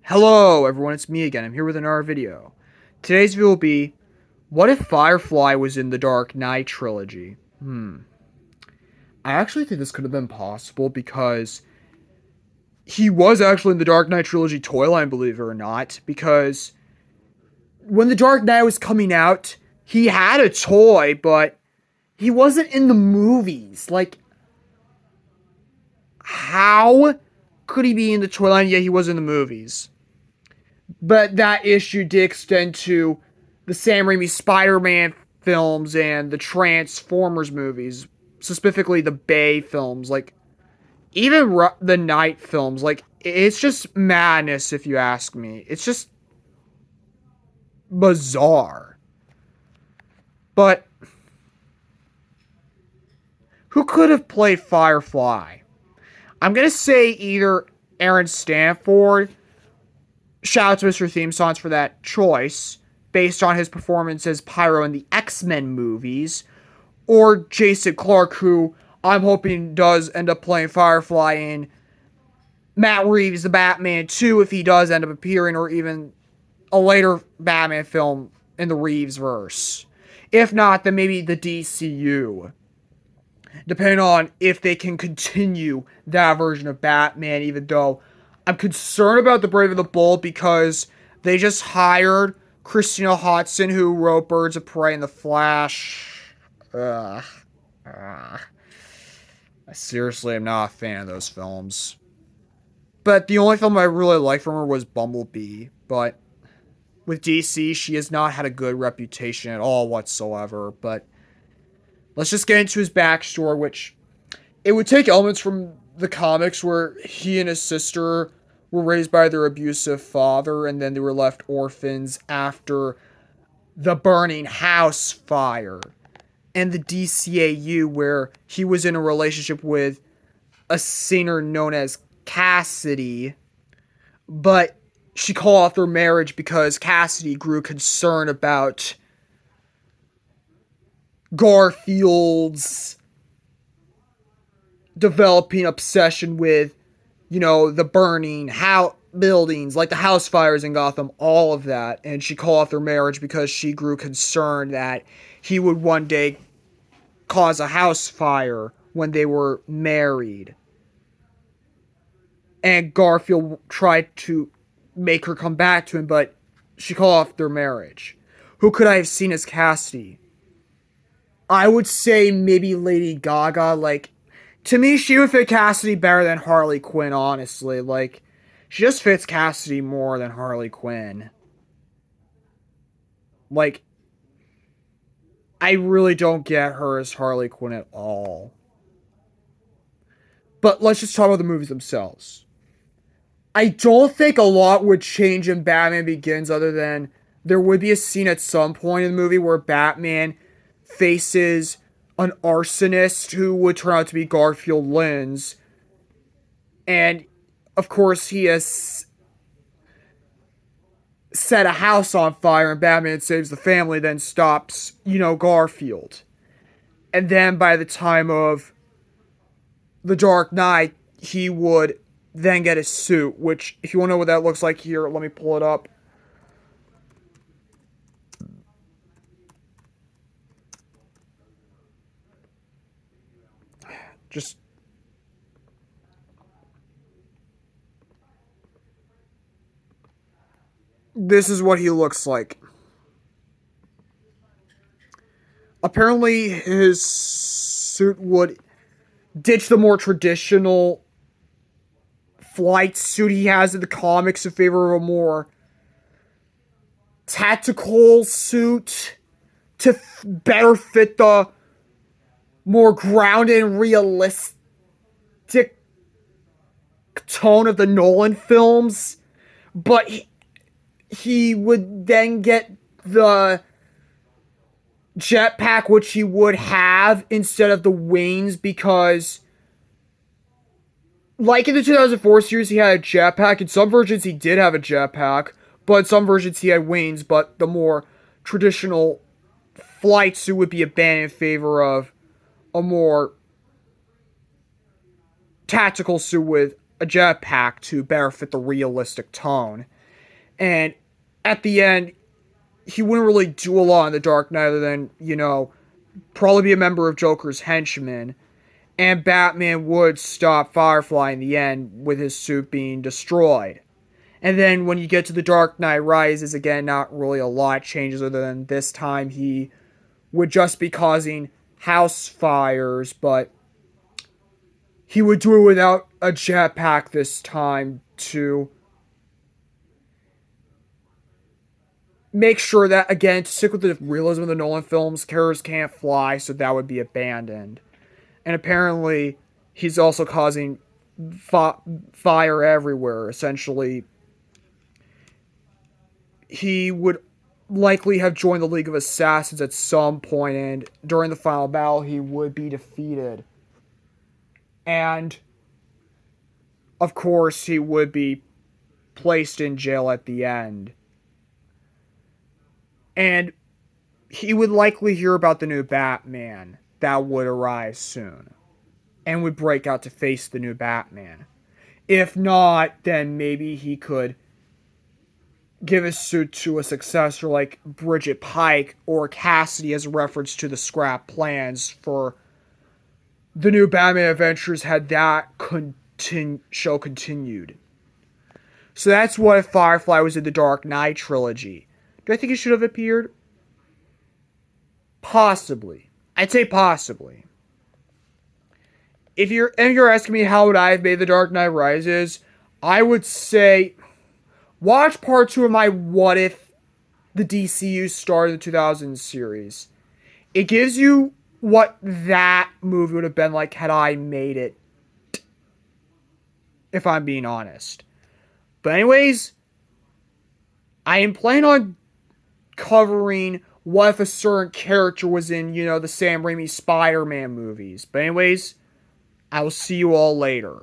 Hello everyone, it's me again. I'm here with another video. Today's video will be, what if Firefly was in the Dark Knight trilogy? I actually think this could have been possible because he was actually in the Dark Knight trilogy toy line, believe it or not, because when the Dark Knight was coming out, he had a toy, but he wasn't in the movies. Like, how could he be in the toy line yet he was in the movies? But that issue did extend to the Sam Raimi Spider-Man films and the Transformers movies, specifically the Bay films, like even the Night films. Like, it's just madness if you ask me. It's just bizarre. But who could have played Firefly? I'm gonna say either Aaron Stanford. Shout out to Mr. Theme Songs for that choice, based on his performance as Pyro in the X-Men movies, or Jason Clarke, who I'm hoping does end up playing Firefly in Matt Reeves' The Batman 2 if he does end up appearing, or even a later Batman film in the Reeves verse. If not, then maybe the DCU, depending on if they can continue that version of Batman, even though I'm concerned about The Brave and the Bold because they just hired Christina Hodson, who wrote Birds of Prey and The Flash. Ugh. I seriously am not a fan of those films. But the only film I really liked from her was Bumblebee. But with DC, she has not had a good reputation at all whatsoever. But let's just get into his backstory, which it would take elements from the comics where he and his sister were raised by their abusive father and then they were left orphans after the burning house fire, and the DCAU where he was in a relationship with a singer known as Cassidy, but she called off their marriage because Cassidy grew concerned about Garfield's developing obsession with, the burning house buildings, like the house fires in Gotham, all of that. And she called off their marriage because she grew concerned that he would one day cause a house fire when they were married. And Garfield tried to make her come back to him, but she called off their marriage. Who could I have seen as Cassidy? I would say maybe Lady Gaga. Like, to me, she would fit Cassidy better than Harley Quinn, honestly. Like, she just fits Cassidy more than Harley Quinn. Like, I really don't get her as Harley Quinn at all. But let's just talk about the movies themselves. I don't think a lot would change in Batman Begins other than there would be a scene at some point in the movie where Batman faces an arsonist who would turn out to be Garfield Lynns. And, of course, he has set a house on fire and Batman saves the family, then stops, Garfield. And then by the time of The Dark Knight, he would then get his suit, which, if you want to know what that looks like here, let me pull it up. Just this is what he looks like. Apparently, his suit would ditch the more traditional flight suit he has in the comics in favor of a more tactical suit to better fit the more grounded and realistic tone of the Nolan films. But he would then get the jetpack, which he would have instead of the wings, because like in the 2004 series, he had a jetpack. In some versions, he did have a jetpack, but in some versions, he had wings. But the more traditional flight suit would be abandoned in favor of a more tactical suit with a jetpack to better fit the realistic tone. And at the end, he wouldn't really do a lot in The Dark Knight other than, probably be a member of Joker's henchmen. And Batman would stop Firefly in the end with his suit being destroyed. And then when you get to The Dark Knight Rises, again, not really a lot changes other than this time he would just be causing house fires, but he would do it without a jetpack this time to make sure that, again, to stick with the realism of the Nolan films, characters can't fly, so that would be abandoned. And apparently, he's also causing fire everywhere. Essentially, he would likely have joined the League of Assassins at some point, and during the final battle, he would be defeated. And, of course, he would be placed in jail at the end. And he would likely hear about the new Batman that would arrive soon and would break out to face the new Batman. If not, then maybe he could give his suit to a successor like Bridget Pike or Cassidy as a reference to the scrap plans for the new Batman adventures had that show continued. So that's what if Firefly was in the Dark Knight trilogy. Do I think he should have appeared? Possibly. I'd say possibly. If you're asking me how would I have made The Dark Knight Rises, I would say watch part 2 of my What If the DCU started the 2000s series. It gives you what that movie would have been like had I made it, if I'm being honest. But anyways, I am planning on covering what if a certain character was in, the Sam Raimi Spider-Man movies. But anyways, I will see you all later.